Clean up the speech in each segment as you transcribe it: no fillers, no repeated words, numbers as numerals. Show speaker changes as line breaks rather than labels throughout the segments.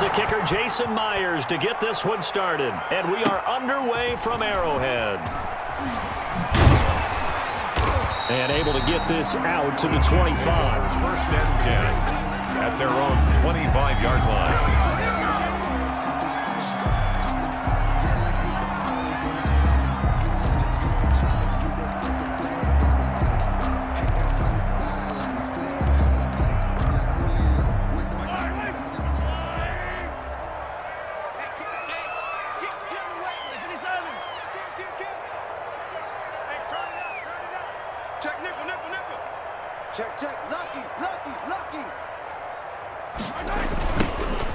the kicker, Jason Myers, to get this one started. And we are underway from Arrowhead. And able to get this out to the 25.
First and 10 at their own 25-yard line.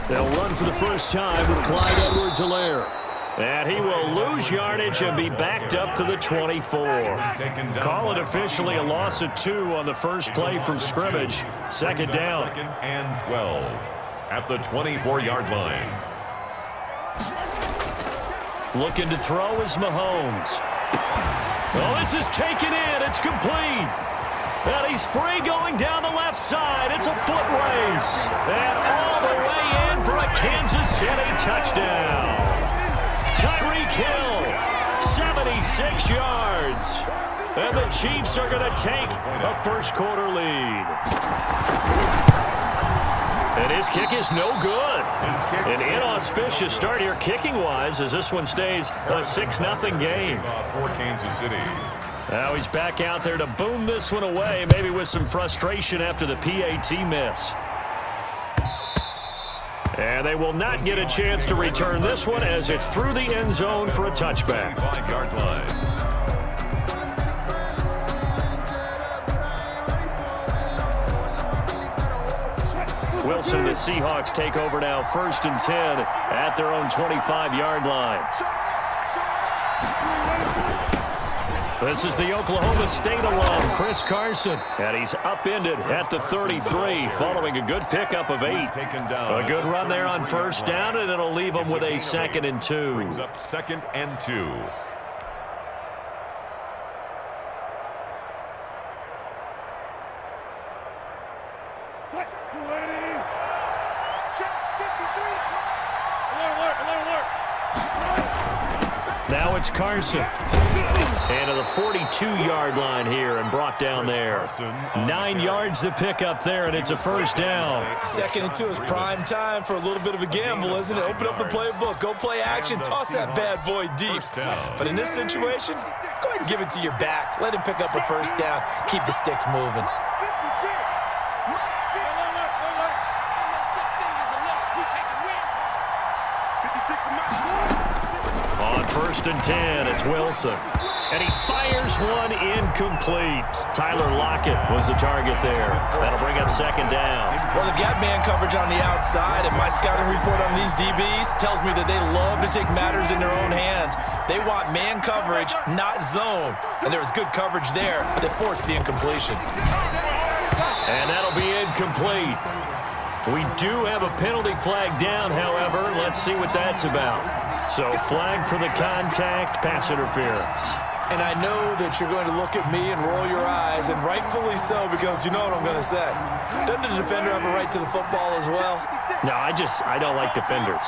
They'll run for the first time with Clyde Edwards-Helaire. And he will lose yardage and be backed up to the 24. Call it officially a loss of 2 on the first play from scrimmage. Second down.
Second and 12 at the 24-yard line.
Looking to throw is Mahomes. Oh, this is taken in. It's complete. And he's free going down the left side. It's a foot race. And all the way in for a Kansas City touchdown. Tyreek Hill, 76 yards. And the Chiefs are going to take a first-quarter lead. And his kick is no good. An inauspicious start here kicking-wise as this one stays a 6-0 game.
For Kansas City.
Now he's back out there to boom this one away, maybe with some frustration after the PAT miss. And they will not get a chance to return this one as it's through the end zone for a touchback.
5-yard line.
Wilson, the Seahawks take over now, 1st and 10 at their own 25-yard line. This is the Oklahoma State alum, Chris Carson. And he's upended at the 33 following a good pickup of 8. A good run there on first down, and it'll leave him with a 2nd and 2.
Brings up 2nd and 2.
Now it's Carson. And to the 42-yard line here and brought down there. 9 yards to pick up there, and it's a first down.
2nd and 2 is prime time for a little bit of a gamble, isn't it? Open up the playbook, go play action, toss that bad boy deep. But in this situation, go ahead and give it to your back. Let him pick up a first down. Keep the sticks moving.
On 1st and 10, it's Wilson. And he fires one incomplete. Tyler Lockett was the target there. That'll bring up 2nd down.
Well, they've got man coverage on the outside, and my scouting report on these DBs tells me that they love to take matters in their own hands. They want man coverage, not zone. And there was good coverage there, but they forced the incompletion.
And that'll be incomplete. We do have a penalty flag down, however. Let's see what that's about. So flag for the contact, pass interference.
And I know that you're going to look at me and roll your eyes, and rightfully so, because you know what I'm going to say. Doesn't the defender have a right to the football as well?
No, I don't like defenders.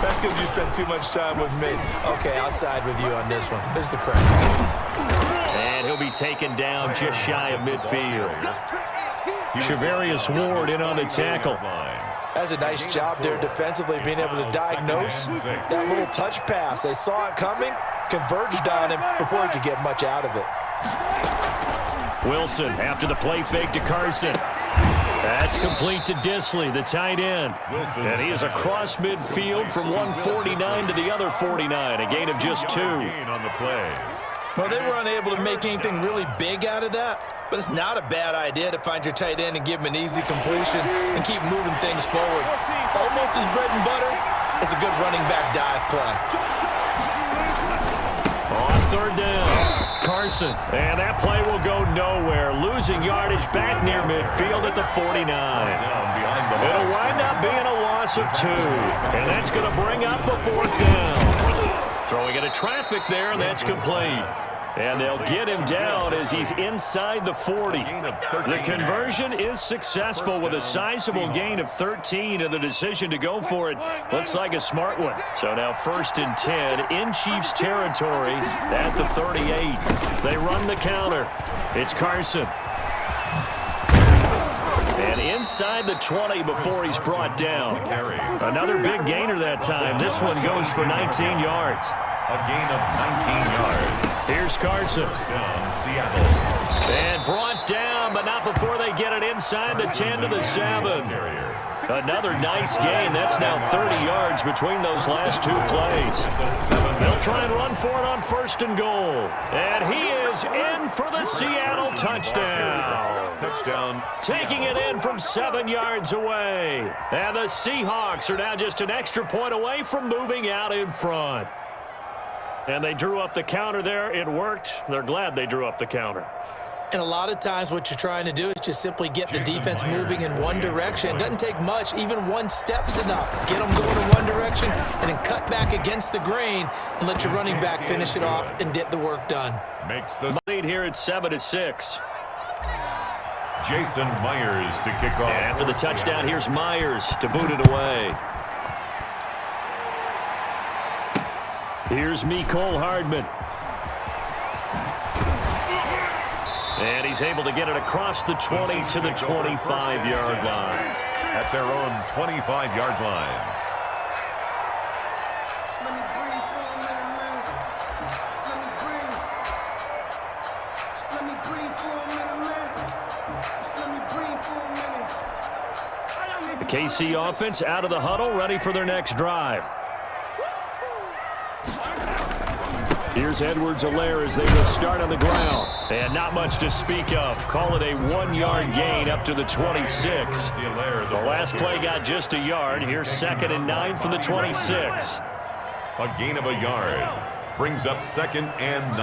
That's because you spent too much time with me. Okay, I'll side with you on this one. This is the correct.
And he'll be taken down just shy of midfield. Shavarius Ward in on the tackle.
That's a nice job there defensively, being able to diagnose that little touch pass. They saw it coming, converged on him before he could get much out of it.
Wilson after the play fake to Carson. That's complete to Disley, the tight end. And he is across midfield from 149 to the other 49, a gain of just 2.
On the play.
Well, they were unable to make anything really big out of that, but it's not a bad idea to find your tight end and give him an easy completion and keep moving things forward. Almost as bread and butter as a good running back dive play.
On 3rd down, Carson. And that play will go nowhere. Losing yardage back near midfield at the 49. It'll wind up being a loss of 2. And that's going to bring up the 4th down. Throwing into traffic there, and that's complete. And they'll get him down as he's inside the 40. The conversion is successful with a sizable gain of 13, and the decision to go for it looks like a smart one. So now 1st and 10 in Chiefs territory at the 38. They run the counter. It's Carson. And inside the 20 before he's brought down. Another big gainer that time. This one goes for 19 yards.
A gain of 19 yards.
Here's Carson.
Down Seattle.
And brought down, but not before they get it inside the 10 to the 7. Another nice gain. That's now 30 yards between those last 2 plays. They'll try and run for it on 1st and goal. And he is in for the Seattle touchdown.
Touchdown.
Taking it in from 7 yards away. And the Seahawks are now just an extra point away from moving out in front. And they drew up the counter there. It worked. They're glad they drew up the counter.
And a lot of times what you're trying to do is just simply get the defense moving in one direction. It doesn't take much. Even one step's enough. Get them going in one direction and then cut back against the grain and let your running back finish it off and get the work done.
Makes the
Lead here at 7-6.
Jason Myers to kick off.
And after the touchdown, here's Myers to boot it away. Here's Mecole Hardman. And he's able to get it across the 20 to the 25-yard line.
At their own 25-yard line.
The KC offense out of the huddle, ready for their next drive. Here's Edwards-Helaire as they will start on the ground. And not much to speak of. Call it a 1-yard gain up to the 26. The last play got just a yard. Here's 2nd and 9 from the 26.
A gain of a yard. Brings up 2nd and 9.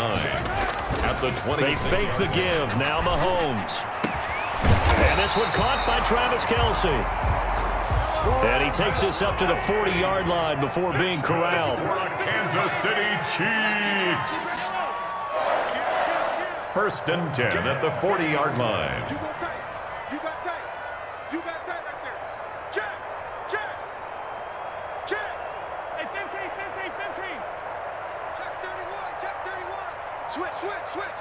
At the 26.
They fake the give. Now Mahomes. And this one caught by Travis Kelce. And he takes this up to the 40-yard line before being corralled.
Kansas City Chiefs. 1st and 10 at the 40-yard line.
You got tight. You got tight. You got tight right there. Check. Check. Check. Hey, 15. Check 31. Check 31. Switch.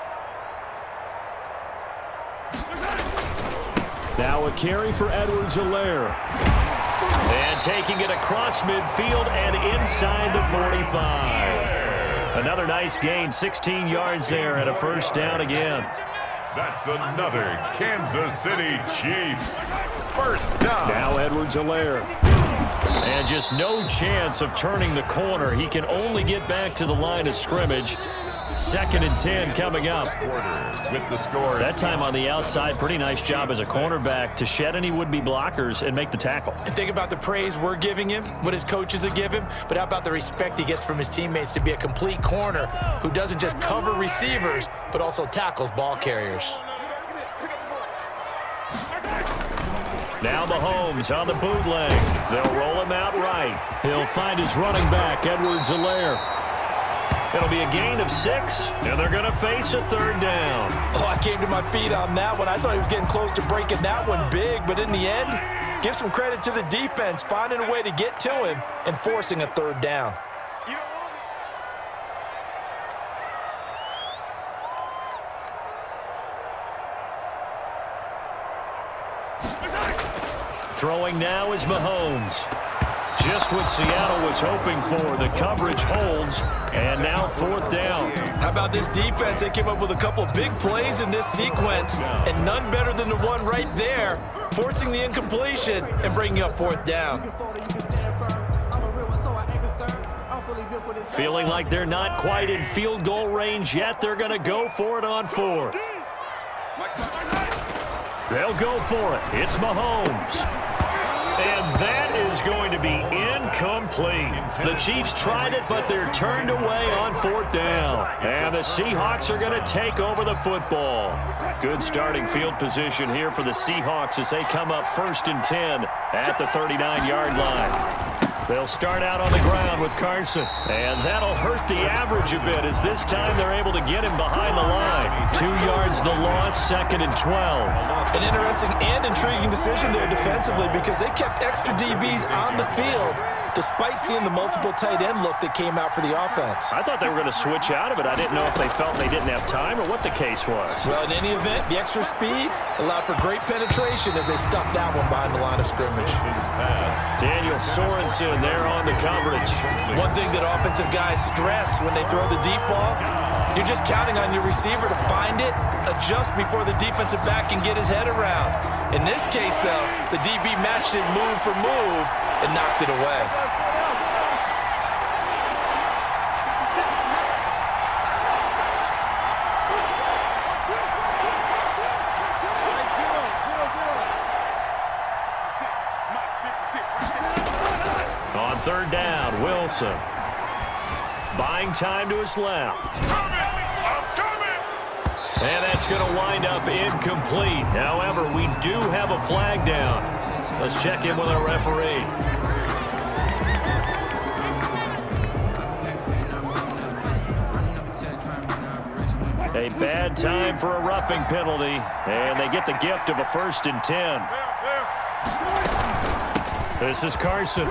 Now a carry for Edwards-Helaire. And taking it across midfield and inside the 45. Another nice gain, 16 yards there and a 1st down again.
That's another Kansas City Chiefs 1st down.
Now Edwards-Helaire. And just no chance of turning the corner. He can only get back to the line of scrimmage. 2nd and 10 coming up.
With the score.
That time on the outside, pretty nice job as a cornerback to shed any would-be blockers and make the tackle.
And think about the praise we're giving him, what his coaches have given him, but how about the respect he gets from his teammates to be a complete corner who doesn't just cover receivers, but also tackles ball carriers.
Now Mahomes on the bootleg. They'll roll him out right. He'll find his running back, Edwards-Helaire. It'll be a gain of 6, and they're going to face a 3rd down.
Oh, I came to my feet on that one. I thought he was getting close to breaking that one big, but in the end, give some credit to the defense, finding a way to get to him and forcing a 3rd down.
Throwing now is Mahomes. Just what Seattle was hoping for. The coverage holds, and now 4th down.
How about this defense? They came up with a couple of big plays in this sequence, and none better than the one right there, forcing the incompletion and bringing up 4th down.
Feeling like they're not quite in field goal range yet. They're going to go for it on 4th. They'll go for it. It's Mahomes. And that is going to be incomplete. The Chiefs tried it, but they're turned away on 4th down. And the Seahawks are going to take over the football. Good starting field position here for the Seahawks as they come up 1st and 10 at the 39-yard line. They'll start out on the ground with Carson. And that'll hurt the average a bit as this time they're able to get him behind the line. 2 yards the loss, 2nd and 12.
An interesting and intriguing decision there defensively because they kept extra DBs on the field despite seeing the multiple tight end look that came out for the offense.
I thought they were going to switch out of it. I didn't know if they felt they didn't have time or what the case was.
Well, in any event, the extra speed allowed for great penetration as they stuffed that one behind the line of scrimmage.
Daniel Sorensen there on the coverage.
One thing that offensive guys stress when they throw the deep ball, you're just counting on your receiver to find it, adjust before the defensive back can get his head around. In this case, though, the DB matched it move for move and knocked it away.
On 3rd down, Wilson. Buying time to his left. And that's going to wind up incomplete. However, we do have a flag down. Let's check in with our referee. A bad time for a roughing penalty, and they get the gift of a 1st and 10. This is Carson.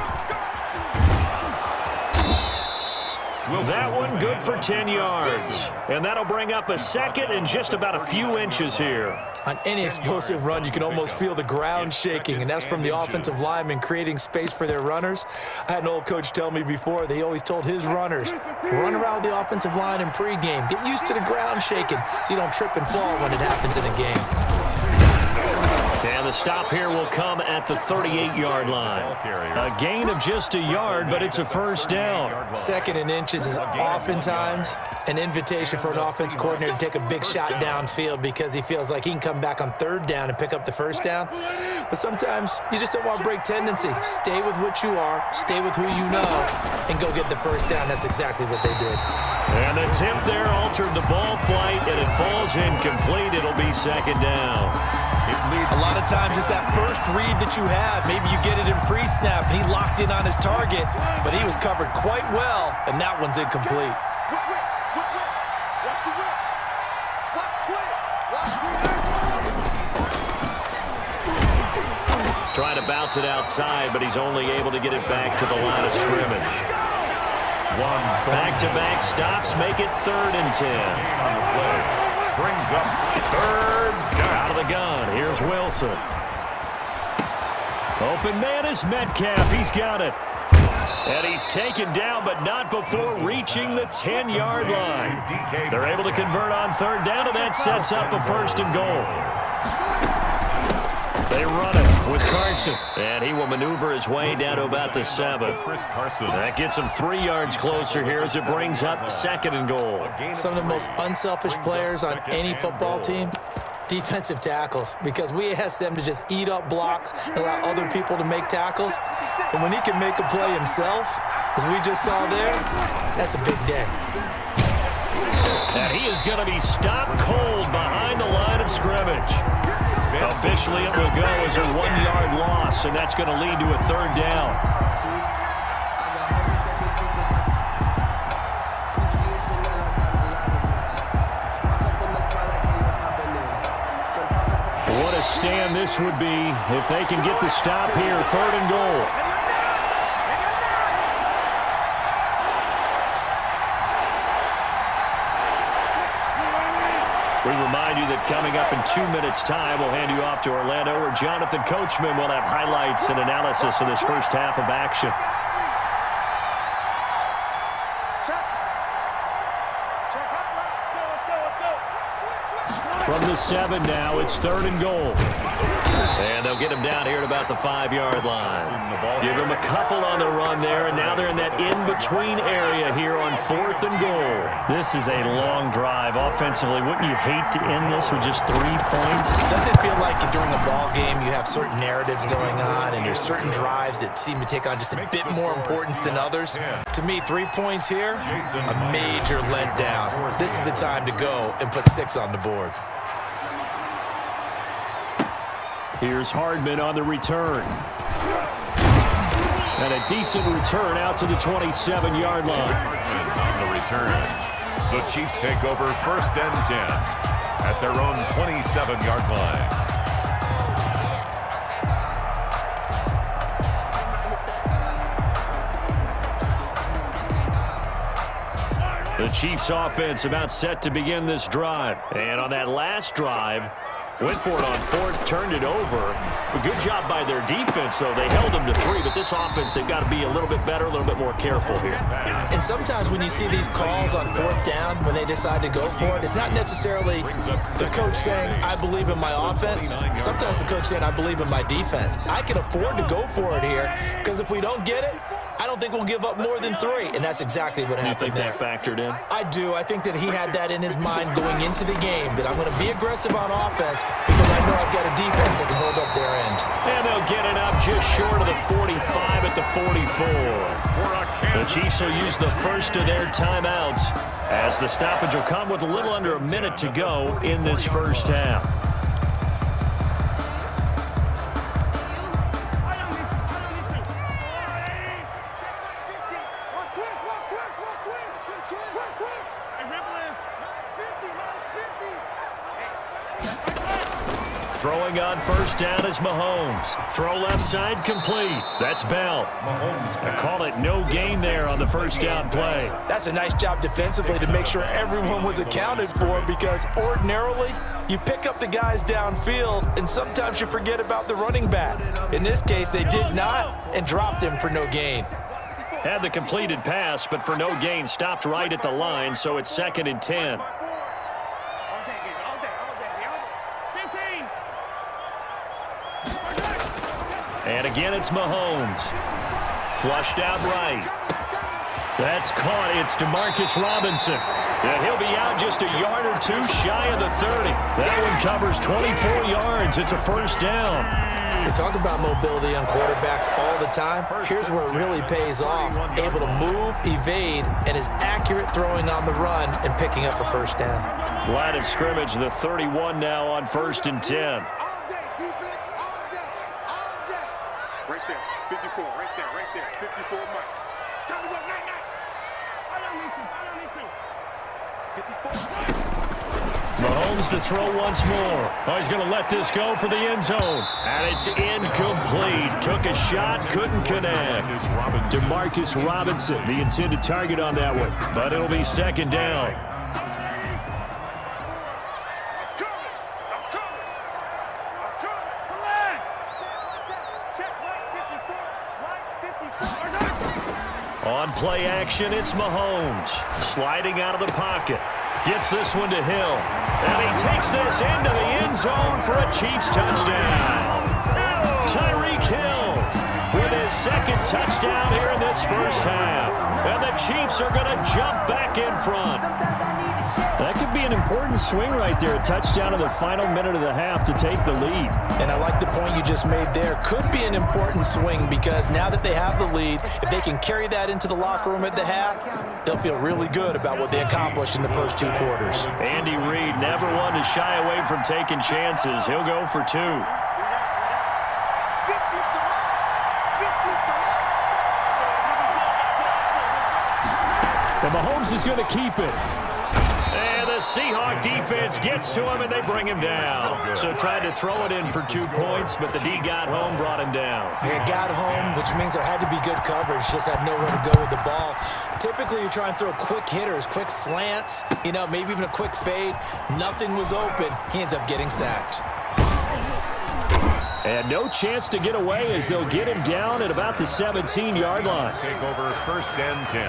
That one good for 10 yards. And that'll bring up a 2nd and just about a few inches here.
On any explosive run, you can almost feel the ground shaking, and that's from the offensive linemen creating space for their runners. I had an old coach tell me before, they always told his runners, run around the offensive line in pregame. Get used to the ground shaking so you don't trip and fall when it happens in a game.
And the stop here will come at the 38-yard line. A gain of just a yard, but it's a 1st down.
2nd and inches is oftentimes an invitation for an offense coordinator to take a big shot downfield because he feels like he can come back on 3rd down and pick up the 1st down. But sometimes you just don't want to break tendency. Stay with what you are, stay with who you know, and go get the 1st down. That's exactly what they did.
And the tip there altered the ball flight, and it falls incomplete. It'll be 2nd down.
A lot of times it's that first read that you have. Maybe you get it in pre-snap, and he locked in on his target, but he was covered quite well, and that one's incomplete.
Trying to bounce it outside, but he's only able to get it back to the line of scrimmage. Back-to-back stops make it 3rd and 10.
On the play. Brings up 3rd down.
Out of the gun, here's Wilson. Open man is Metcalf, he's got it. And he's taken down, but not before reaching the 10-yard line. They're able to convert on 3rd down, and that sets up a 1st and goal. They run it with Carson, and he will maneuver his way down to about the 7. That gets him 3 yards closer here as it brings up 2nd and goal.
Some of the most unselfish players on any football team, defensive tackles, because we ask them to just eat up blocks and allow other people to make tackles. And when he can make a play himself, as we just saw there, that's a big day.
And he is going to be stopped cold behind the line of scrimmage. Officially, it will go as a 1-yard loss, and that's going to lead to a 3rd down. What a stand this would be if they can get the stop here, 3rd and goal. We remind you that coming up in 2 minutes' time, we'll hand you off to Orlando, where Jonathan Coachman will have highlights and analysis of this first half of action. From the 7 now, it's 3rd and goal. And they'll get him down here at about the 5-yard line. Give him a couple on the run there, and now they're in that in-between area here on 4th and goal. This is a long drive offensively. Wouldn't you hate to end this with just 3 points?
Doesn't it feel like during a ball game you have certain narratives going on, and there's certain drives that seem to take on just a bit more importance than others? To me, 3 points here, a major letdown. This is the time to go and put 6 on the board.
Here's Hardman on the return. And a decent return out to the 27-yard line.
On the return, the Chiefs take over 1st and 10 at their own 27-yard line.
The Chiefs offense about set to begin this drive. And on that last drive, went for it on 4th, turned it over. A good job by their defense, though. They held them to 3, but this offense, they've got to be a little bit better, a little bit more careful here.
And sometimes when you see these calls on 4th down, when they decide to go for it, it's not necessarily the coach saying, I believe in my offense. Sometimes the coach saying, I believe in my defense. I can afford to go for it here, because if we don't get it, I don't think we'll give up more than 3, and that's exactly what happened there.
You think that factored in?
I do. I think that he had that in his mind going into the game, that I'm going to be aggressive on offense because I know I've got a defense that can hold up their end.
And they'll get it up just short of the 45 at the 44. The Chiefs will use the first of their timeouts as the stoppage will come with a little under a minute to go in this first half. Throwing on 1st down is Mahomes. Throw left side complete. That's Bell. I call it no gain there on the 1st down play.
That's a nice job defensively to make sure everyone was accounted for, because ordinarily you pick up the guys downfield and sometimes you forget about the running back. In this case, they did not and dropped him for no gain.
Had the completed pass, but for no gain, stopped right at the line, so it's 2nd and 10. And again, it's Mahomes. Flushed out right. That's caught. It's DeMarcus Robinson. And he'll be out just a yard or 2 shy of the 30. That one covers 24 yards. It's a 1st down.
We talk about mobility on quarterbacks all the time. Here's where it really pays off. Able to move, evade, and is accurate throwing on the run and picking up a 1st down.
Line of scrimmage, the 31 now on 1st and 10.
Right there, 54, right there, 54 Mike. Time to go, night. I don't need to. 54.
Mahomes to throw once more. Oh, he's going to let this go for the end zone. And it's incomplete. Took a shot, couldn't connect. DeMarcus Robinson, the intended target on that one. But it'll be 2nd down. On play action, it's Mahomes. Sliding out of the pocket. Gets this one to Hill. And he takes this into the end zone for a Chiefs touchdown. Tyreek Hill with his 2nd touchdown here in this first half. And the Chiefs are going to jump back in front. That could be an important swing right there. A touchdown in the final minute of the half to take the lead.
And I like the point you just made there. Could be an important swing because now that they have the lead, if they can carry that into the locker room at the half, they'll feel really good about what they accomplished in the first 2 quarters.
Andy Reid never one to shy away from taking chances. He'll go for 2. And Mahomes is going to keep it. And the Seahawks defense gets to him, and they bring him down. So tried to throw it in for 2 points, but the D got home, brought him down.
They got home, which means there had to be good coverage. Just had nowhere to go with the ball. Typically, you try and throw quick hitters, quick slants, maybe even a quick fade. Nothing was open. He ends up getting sacked.
And no chance to get away as they'll get him down at about the 17-yard line.
Take over 1st and 10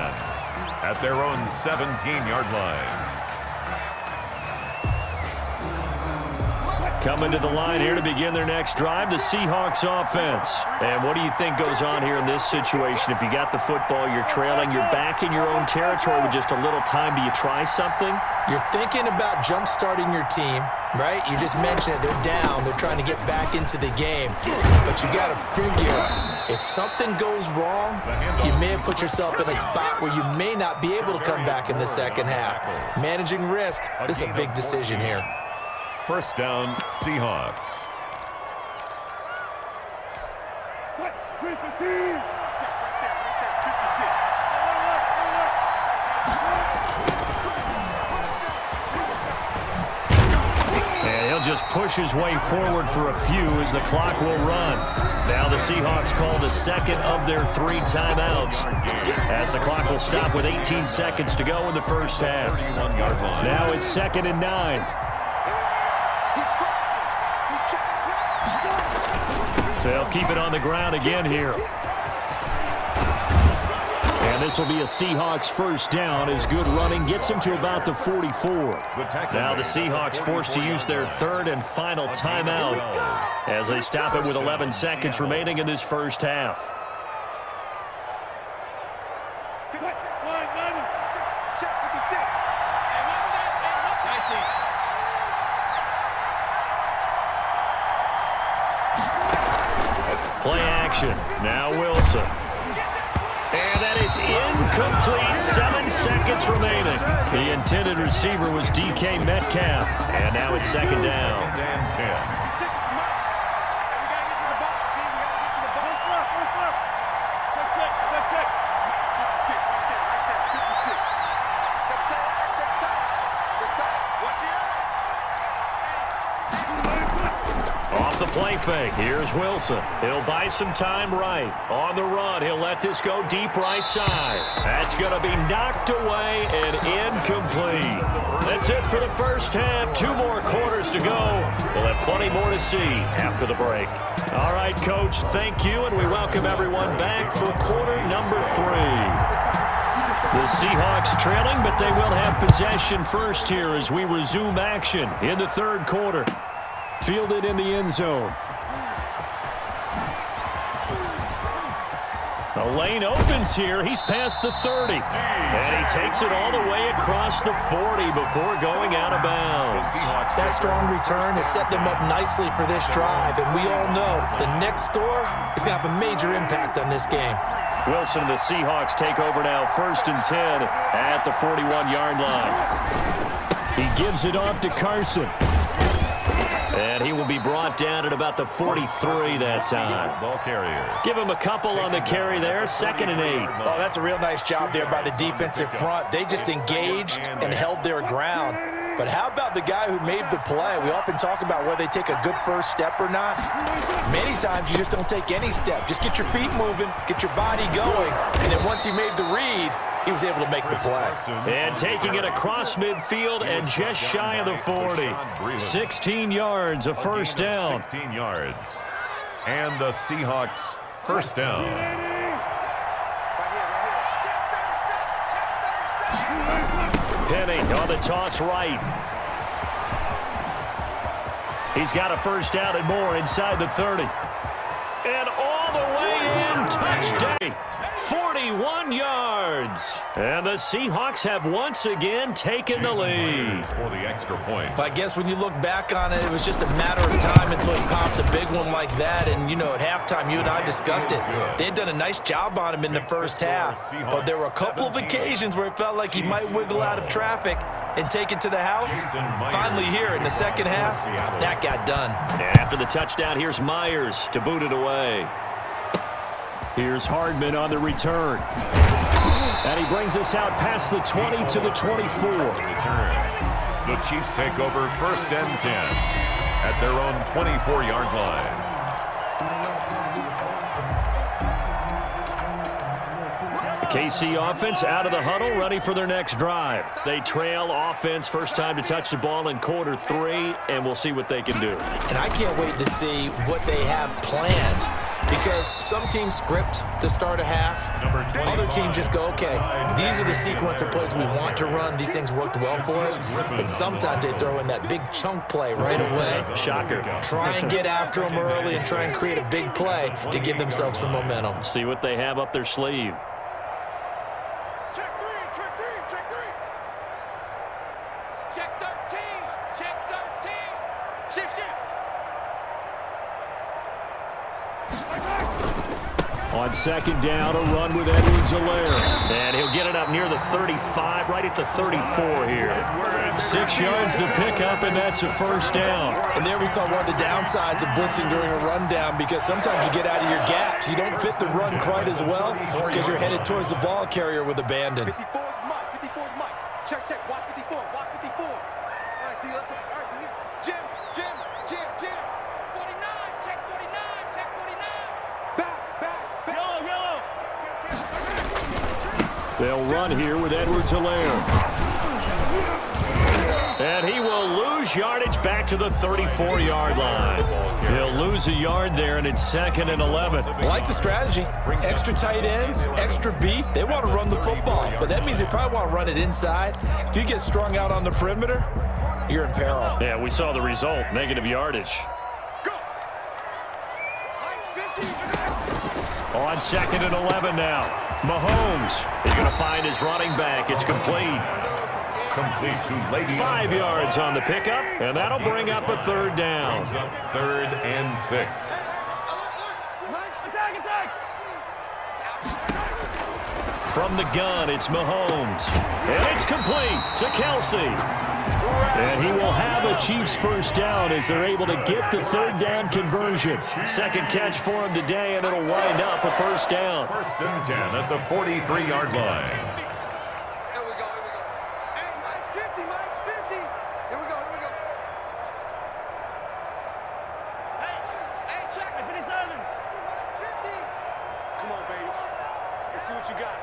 at their own 17-yard line.
Coming to the line here to begin their next drive, the Seahawks offense. And what do you think goes on here in this situation? If you got the football, you're trailing, you're back in your own territory with just a little time. Do you try something?
You're thinking about jump-starting your team, right? You just mentioned it. They're down. They're trying to get back into the game. But you got to figure, if something goes wrong, you may have put yourself in a spot where you may not be able to come back in the second half. Managing risk, this is a big decision here.
1st down, Seahawks.
just push his way forward for a few as the clock will run. Now the Seahawks call the second of their 3 timeouts as the clock will stop with 18 seconds to go in the first half. Now it's 2nd and 9. They'll keep it on the ground again here. And this will be a Seahawks first down as good running gets them to about the 44. Now the Seahawks forced to use their 3rd and final timeout as they stop it with 11 seconds remaining in this first half. Play action. Now Wilson. And that is incomplete. 7 seconds remaining. The intended receiver was DK Metcalf. And now it's 2nd down.
And 10.
Off the play fake. Here's Wilson. He'll buy some time right. On the run, he'll let this go deep right side. That's going to be knocked away and incomplete. That's it for the first half. 2 more quarters to go. We'll have plenty more to see after the break. All right, Coach, thank you, and we welcome everyone back for quarter number 3. The Seahawks trailing, but they will have possession first here as we resume action in the 3rd quarter. Fielded in the end zone. The lane opens here. He's past the 30. And he takes it all the way across the 40 before going out of bounds.
That strong return has set them up nicely for this drive. And we all know the next score is going to have a major impact on this game.
Wilson and the Seahawks take over now 1st and 10 at the 41-yard line. He gives it off to Carson. And he will be brought down at about the 43 that time.
Ball carrier.
Give him a couple on the carry there. 2nd and 8.
Oh, that's a real nice job there by the defensive front. They just engaged and held their ground. But how about the guy who made the play? We often talk about whether they take a good first step or not. Many times you just don't take any step. Just get your feet moving, get your body going, and then once he made the read, he was able to make the play.
And taking it across midfield and just shy of the 40. 16 yards, a first down.
16 yards. And the Seahawks first down.
Penny on the toss right. He's got a first down and more inside the 30. And all the way in, touchdown. 41 yards. And the Seahawks have once again taken the lead.
For the extra point.
But I guess when you look back on it, it was just a matter of time until he popped a big one like that. And, you know, at halftime, you and I discussed it. They had done a nice job on him in the first half. But there were a couple of occasions where it felt like he might wiggle out of traffic and take it to the house. Finally here in the second half, that got done.
And after the touchdown, here's Myers to boot it away. Here's Hardman on the return. And he brings us out past the 20 to the 24.
The Chiefs take over 1st and 10 at their own 24-yard line.
The KC offense out of the huddle, ready for their next drive. They trail offense, first time to touch the ball in quarter 3, and we'll see what they can do.
And I can't wait to see what they have planned. Because some teams script to start a half. Other teams just go, okay, these are the sequence of plays we want to run. These things worked well for us. And sometimes they throw in that big chunk play right away.
Shocker.
Try and get after them early and try and create a big play to give themselves some momentum.
See what they have up their sleeve.
Check 3, check 3, check 3. Check 13, check 13. Shift, shift.
On 2nd down, a run with Edwards-Helaire. And he'll get it up near the 35, right at the 34 here. 6 yards the pickup, and that's a first down.
And there we saw one of the downsides of blitzing during a rundown, because sometimes you get out of your gaps. You don't fit the run quite as well because you're headed towards the ball carrier with abandon.
54 is Mike, 54 is Mike. Check, check, watch 54, watch 54. All right, T, let's go. All right, T. Jim. 49, check 49. Back. Yellow.
They'll run here with Edwards-Helaire. And he will lose yardage back to the 34-yard line. He'll lose a yard there, and it's 2nd and 11.
I like the strategy. Extra tight ends, extra beef. They want to run the football, but that means they probably want to run it inside. If you get strung out on the perimeter, you're in peril.
Yeah, we saw the result, negative yardage.
Go.
On 2nd and 11 now. Mahomes is going to find his running back. It's complete.
Complete to Le'Veon
5 yards on the pickup, and that'll bring up a 3rd down.
Brings up 3rd and 6.
Attack.
From the gun, it's Mahomes. And it's complete to Kelsey. And he will have a Chiefs 1st down as they're able to get the 3rd down conversion. 2nd catch for him today, and it'll wind up a 1st down.
1st and 10 at the 43-yard line.
Mike's 50. Here we go. Hey, check. 57. 50. Come on, baby. Let's see what you got.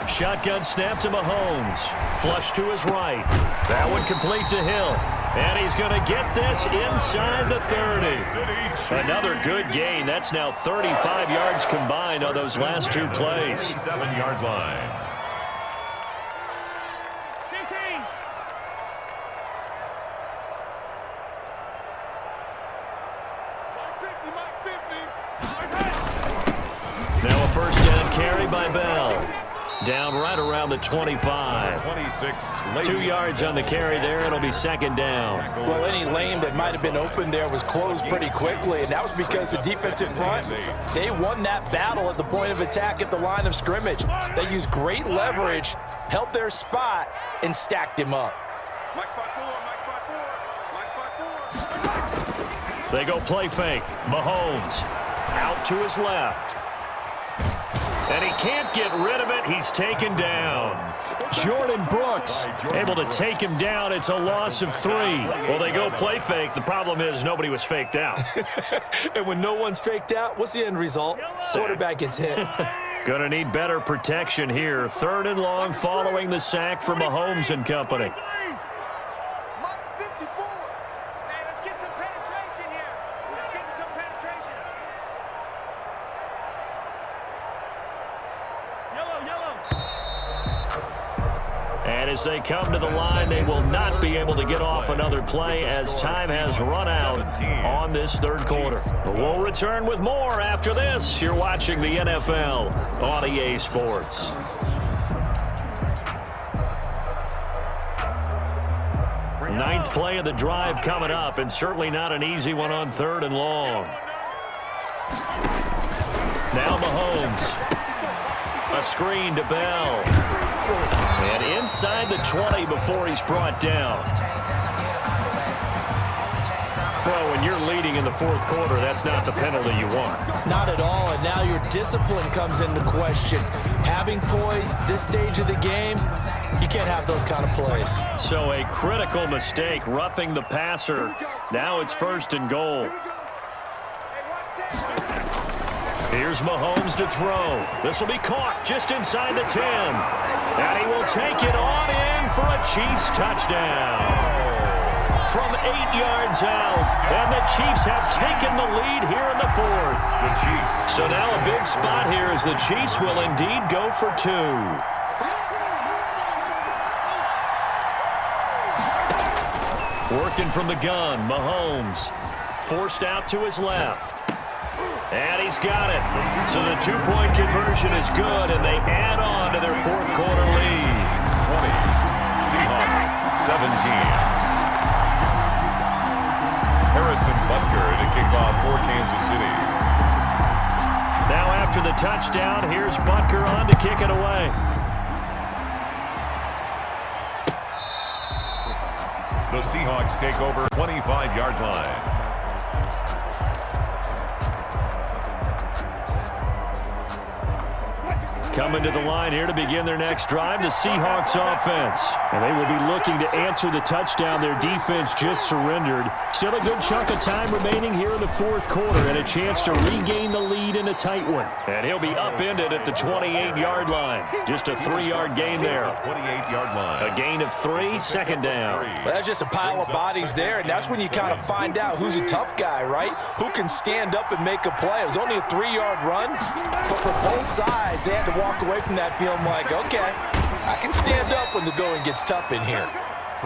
Shotgun snap to Mahomes. Flush to his right. That one complete to Hill. And he's going to get this inside the 30. Another good gain. That's now 35 yards combined on those last 2 plays.
7-yard line.
Now a 1st down carry by Bell. Down right around the 25.
26.
2 yards on the carry there. It'll be 2nd down.
Well, any lane that might have been open there was closed pretty quickly, and that was because the defensive front, they won that battle at the point of attack at the line of scrimmage. They used great leverage, held their spot, and stacked him up.
Mike 5-4.
They go play fake. Mahomes out to his left. And he can't get rid of it. He's taken down. Jordan Brooks able to take him down. It's a loss of 3. Well, they go play fake. The problem is nobody was faked out.
And when no one's faked out, what's the end result? Quarterback gets hit.
Gonna need better protection here. 3rd and long following the sack for Mahomes and company.
Mike 54. Hey, let's get some penetration here. Let's get some penetration. Yellow.
And as they come to the line, they will not be able to get off another play as time has run out on this 3rd quarter. We'll return with more after this. You're watching the NFL on EA Sports. Ninth play of the drive coming up, and certainly not an easy one on 3rd and long. Now Mahomes. A screen to Bell. And inside the 20 before he's brought down. Well, when you're leading in the 4th quarter, that's not the penalty you want.
Not at all, and now your discipline comes into question. Having poise this stage of the game, you can't have those kind of plays.
So a critical mistake, roughing the passer. Now it's 1st and goal. Here's Mahomes to throw. This will be caught just inside the 10. And he will take it on in for a Chiefs touchdown. From 8 yards out. And the Chiefs have taken the lead here in the 4th.
The Chiefs.
So now a big spot here as the Chiefs will indeed go for 2. Working from the gun, Mahomes. Forced out to his left. And he's got it. So the 2-point conversion is good, and they add on to their 4th quarter lead.
20. Seahawks 17. Harrison Butker to kick off for Kansas City.
Now after the touchdown, here's Butker on to kick it away.
The Seahawks take over 25-yard line.
Coming to the line here to begin their next drive, the Seahawks offense. And they will be looking to answer the touchdown their defense just surrendered. Still a good chunk of time remaining here in the fourth quarter and a chance to regain the lead in a tight one. And he'll be upended at the 28-yard line. Just a 3-yard gain there.
28-yard line.
A gain of 3, second down.
Well, that's just a pile of bodies there, and that's when you kind of find out who's a tough guy, right? Who can stand up and make a play. It was only a 3-yard run, but for both sides, they had to walk away from that feeling like, okay, I can stand up when the going gets tough in here.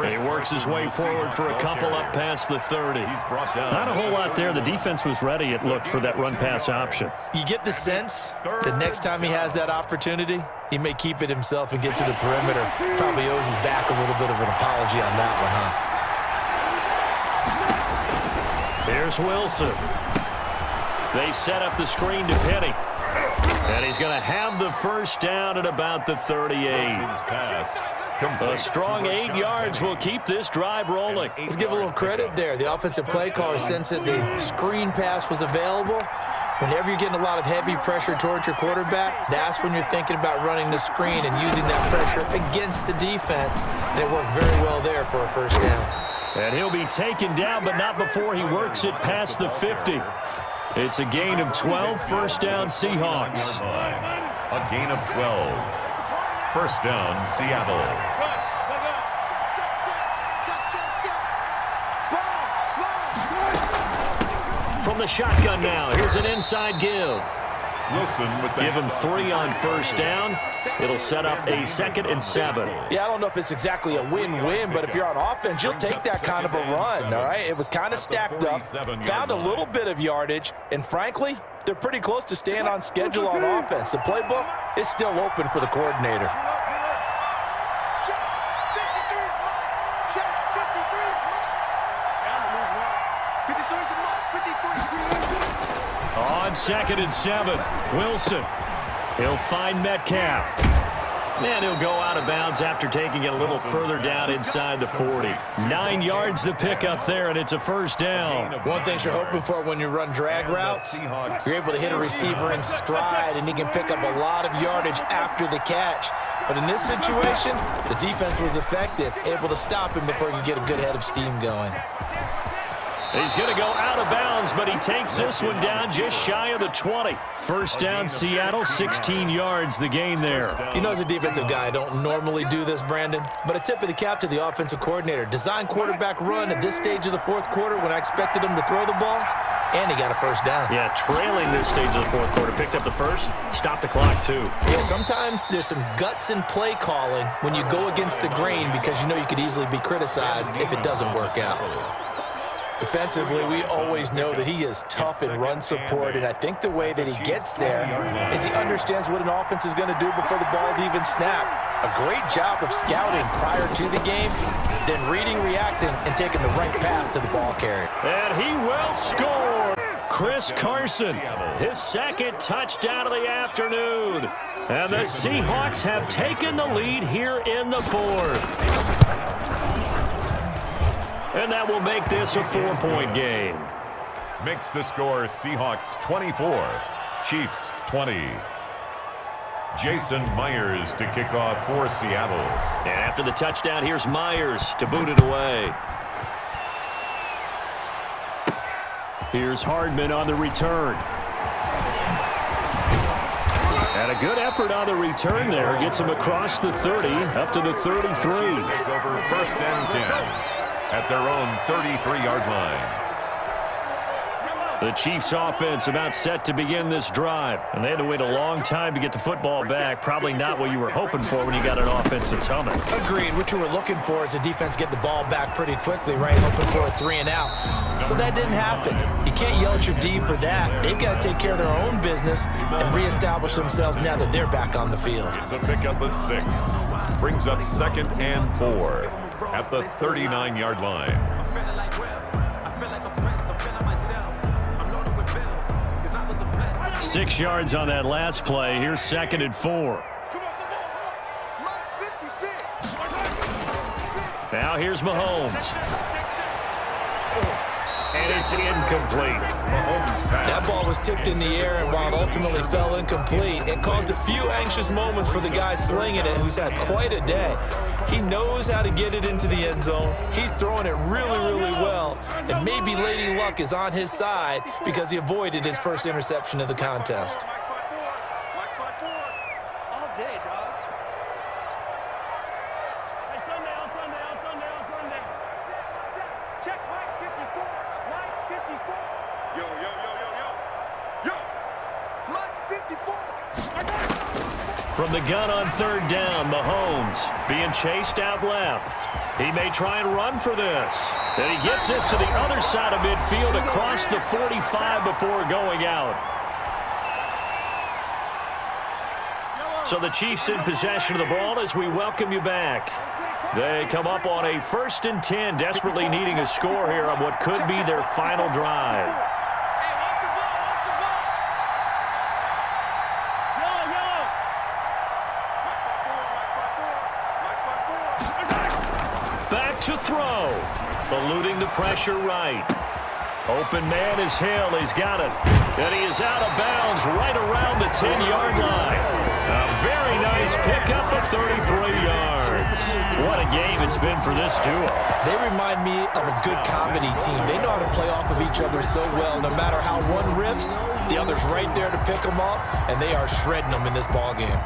He works his way forward for a couple up past the 30. Not a whole lot there. The defense was ready, it looked, for that run-pass option.
You get the sense that next time he has that opportunity, he may keep it himself and get to the perimeter. Probably owes his back a little bit of an apology on that one, huh?
Here's Wilson. They set up the screen to Penny. And he's going to have the first down at about the 38. A strong 8 yards will keep this drive rolling.
Let's give a little credit there. The offensive play caller sensed that the screen pass was available. Whenever you're getting a lot of heavy pressure towards your quarterback, that's when you're thinking about running the screen and using that pressure against the defense. And it worked very well there for a first down.
And he'll be taken down, but not before he works it past the 50. It's a gain of 12, first down Seahawks.
A gain of 12. First down, Seattle.
From the shotgun now, here's an inside give.
Wilson with the
Give him 3 on first down. It'll set up a 2nd and 7.
Yeah, I don't know if it's exactly a win-win, but if you're on offense, you'll take that kind of a run, all right? It was kind of stacked up, found a little bit of yardage, and frankly, they're pretty close to staying on schedule on offense. The playbook is still open for the coordinator.
On 2nd and 7, Wilson. He'll find Metcalf. And he'll go out of bounds after taking it a little further down inside the 40. 9 yards to pick up there, and it's a first down.
One thing you're hoping for when you run drag routes, you're able to hit a receiver in stride, and he can pick up a lot of yardage after the catch. But in this situation, the defense was effective, able to stop him before he could get a good head of steam going.
He's going to go out of bounds, but he takes this one down just shy of the 20. First down, Seattle, 16 yards, the gain there.
You know, as a defensive guy, I don't normally do this, Brandon, but a tip of the cap to the offensive coordinator. Design quarterback run at this stage of the fourth quarter when I expected him to throw the ball, and he got a first down.
Yeah, trailing this stage of the fourth quarter. Picked up the first, stopped the clock, too.
Yeah, sometimes there's some guts in play calling when you go against the grain because you know you could easily be criticized if it doesn't work out. Defensively, we always know that he is tough in run support, and I think the way that he gets there is he understands what an offense is going to do before the ball's even snapped. A great job of scouting prior to the game, then reading, reacting, and taking the right path to the ball carrier.
And he will score. Chris Carson, his 2nd touchdown of the afternoon. And the Seahawks have taken the lead here in the 4th. And that will make this a 4-point game.
makes the score Seahawks 24, Chiefs 20. Jason Myers to kick off for Seattle.
And after the touchdown, here's Myers to boot it away. Here's Hardman on the return. And a good effort on the return there. Gets him across the 30, up to the 33.
Take over first and 10 at their own 33-yard line.
The Chiefs offense about set to begin this drive. And they had to wait a long time to get the football back. Probably not what you were hoping for when you got an offense that's humming.
Agreed. What you were looking for is the defense get the ball back pretty quickly, right? Hoping for a 3-and-out. So that didn't happen. You can't yell at your D for that. They've got to take care of their own business and reestablish themselves now that they're back on the field.
It's a pickup of 6. Brings up 2nd and 4 at the 39-yard line.
6 yards on that last play. Here's 2nd and 4. Now here's Mahomes. and it's incomplete.
That ball was tipped in the air, and while it ultimately fell incomplete, it caused a few anxious moments for the guy slinging it, who's had quite a day. He knows how to get it into the end zone. He's throwing it really, really well, and maybe Lady Luck is on his side because he avoided his first interception of the contest.
All day, dog. Hey, Sunday. Check Mike 54. Yo. Mike 54.
From the gun on third down, Mahomes being chased out left. He may try and run for this. And he gets this to the other side of midfield across the 45 before going out. So the Chiefs in possession of the ball as we welcome you back. They come up on a 1st and 10, desperately needing a score here on what could be their final drive. Back to throw. Eluding the pressure right. Open man is Hill. He's got it. And he is out of bounds right around the 10-yard line. A very nice pickup of 33 yards. What a game it's been for this duo.
They remind me of a good comedy team. They know how to play off of each other so well. No matter how one riffs, the other's right there to pick them up, and they are shredding them in this ballgame.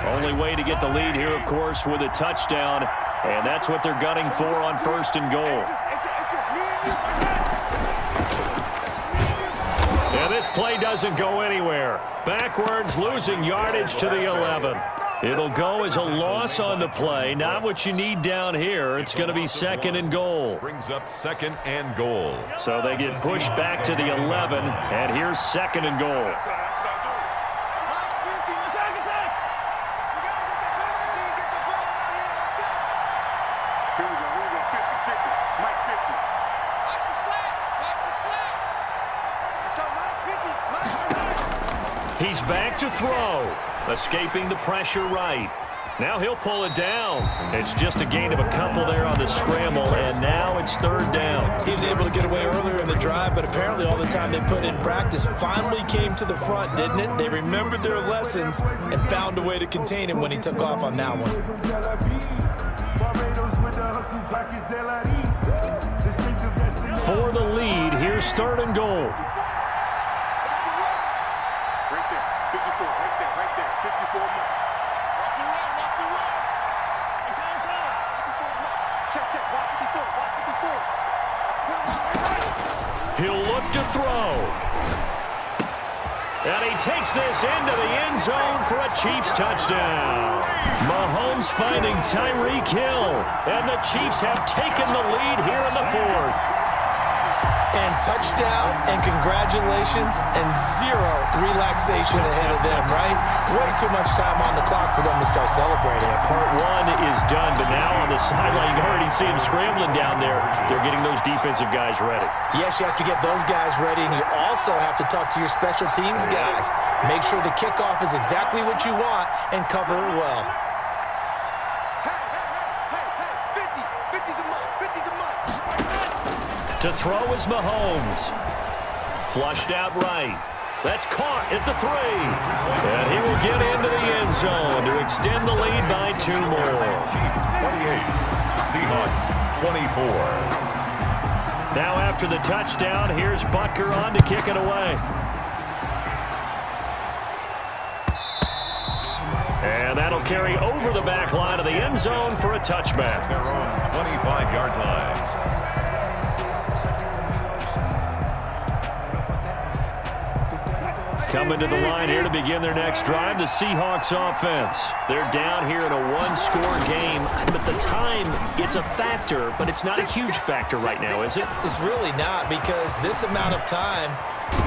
Only way to get the lead here, of course, with a touchdown, and that's what they're gunning for on 1st and goal.
It's just me and you.
And this play doesn't go anywhere. Backwards, losing yardage to the 11. It'll go as a loss on the play. Not what you need down here. It's going to be 2nd and goal.
Brings up 2nd and goal.
So they get pushed back to the 11, and here's 2nd and goal.
Mike's 50. You gotta get the ball. Here we go. 50. Mike 50. Watch the slap. Let's go, Mike 50.
He's back to throw. Escaping the pressure right. Now he'll pull it down. It's just a gain of a couple there on the scramble, and now it's 3rd down.
He was able to get away earlier in the drive, but apparently all the time they put in practice finally came to the front, didn't it? They remembered their lessons and found a way to contain him when he took off on that one.
For the lead, here's 3rd and goal.
Right there. 54. Right there. 54 Mike. Watch the run. Check. Watch 54. Let's put him on.
He'll look to throw. And he takes this into the end zone for a Chiefs touchdown. Mahomes finding Tyreek Hill. And the Chiefs have taken the lead here in the 4th.
And touchdown and congratulations and zero relaxation ahead of them, right? Way too much time on the clock for them to start celebrating.
Part 1 is done, but now on the sideline, you already see him scrambling down there. They're getting those defensive guys ready.
Yes, you have to get those guys ready, and you also have to talk to your special teams guys. Make sure the kickoff is exactly what you want and cover it well.
Hey, 50 the Mike.
To throw is Mahomes. Flushed out right. That's caught at the 3. And he will get into the end zone to extend the lead by 2 more.
Chiefs 28, Seahawks 24.
Now after the touchdown, here's Butker on to kick it away. And that'll carry over the back line of the end zone for a touchback.
Their own 25-yard line.
Coming to the line here to begin their next drive, the Seahawks offense. They're down here in a 1-score game, but the time, it's a factor, but it's not a huge factor right now, is it?
It's really not, because this amount of time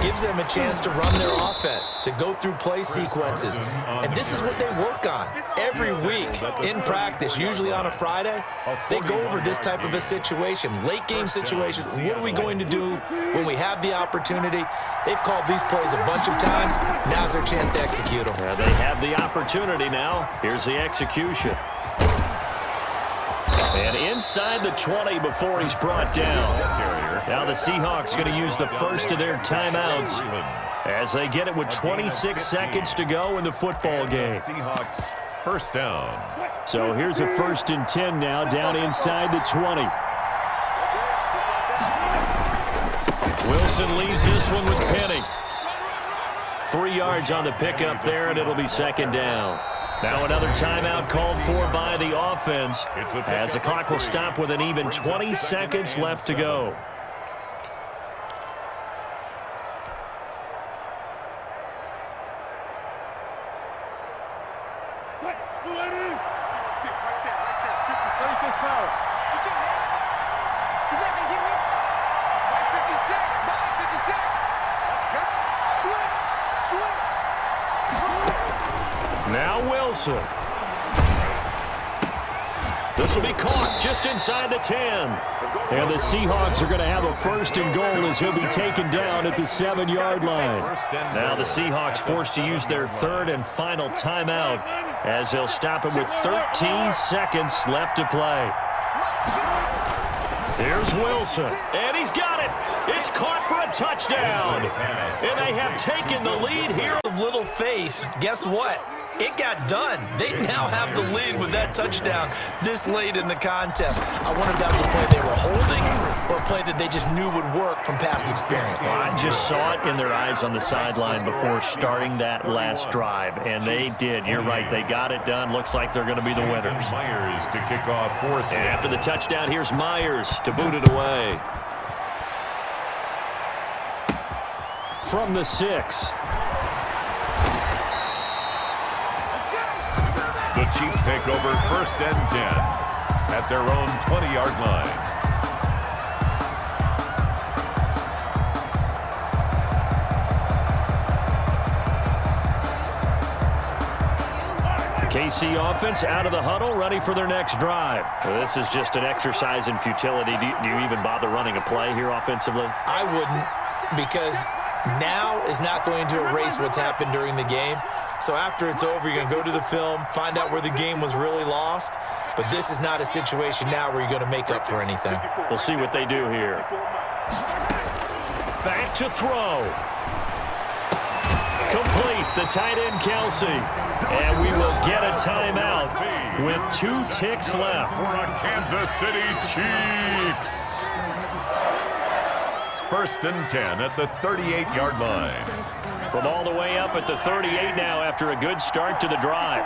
gives them a chance to run their offense, to go through play sequences. And this is what they work on every week in practice, usually on a Friday. They go over this type of a situation, late game situations. What are we going to do when we have the opportunity? They've called these plays a bunch of times. Now's their chance to execute them.
They have the opportunity now. Here's the execution. And inside the 20 before he's brought down.
Carrier
Now the Seahawks going to use the first of their timeouts as they get it with 26 seconds to go in the football game.
Seahawks first down.
So here's a 1st and 10 now down inside the 20. Wilson leaves this one with Penny. 3 yards on the pickup there, and it'll be 2nd down. Now another timeout called for by the offense as the clock will stop with an even 20 seconds left to go. Now Wilson. This will be caught just inside the 10. And the Seahawks are going to have a 1st and goal as he'll be taken down at the 7-yard line. Now the Seahawks forced to use their 3rd and final timeout as they'll stop it with 13 seconds left to play. Here's Wilson, and he's got it. It's caught for a touchdown. And they have taken the lead here.
Of little faith, guess what? It got done. They now have the lead with that touchdown this late in the contest. I wonder if that was a play they were holding or a play that they just knew would work from past experience.
Well, I just saw it in their eyes on the sideline before starting that last drive, and they did. You're right. They got it done. Looks like they're going to be the winners.
Myers to kick off 4th.
And after the touchdown, here's Myers to boot it away. From the 6.
The Chiefs take over 1st and 10 at their own 20-yard line.
KC offense out of the huddle, ready for their next drive. Well, this is just an exercise in futility. Do you even bother running a play here offensively?
I wouldn't, because now is not going to erase what's happened during the game. So after it's over, you're going to go to the film, find out where the game was really lost. But this is not a situation now where you're going to make up for anything.
We'll see what they do here. Back to throw. Complete, the tight end Kelsey. And we will get a timeout with 2 ticks left.
For the Kansas City Chiefs. 1st and 10 at the 38-yard line.
From all the way up at the 38 now after a good start to the drive.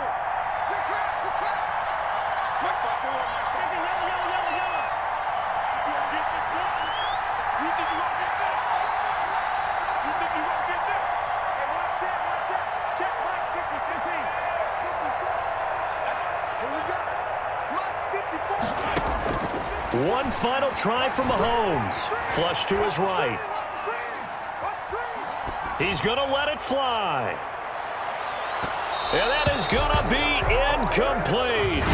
One final try from Mahomes. Flush to his right. He's going to let it fly. And that is going to be incomplete.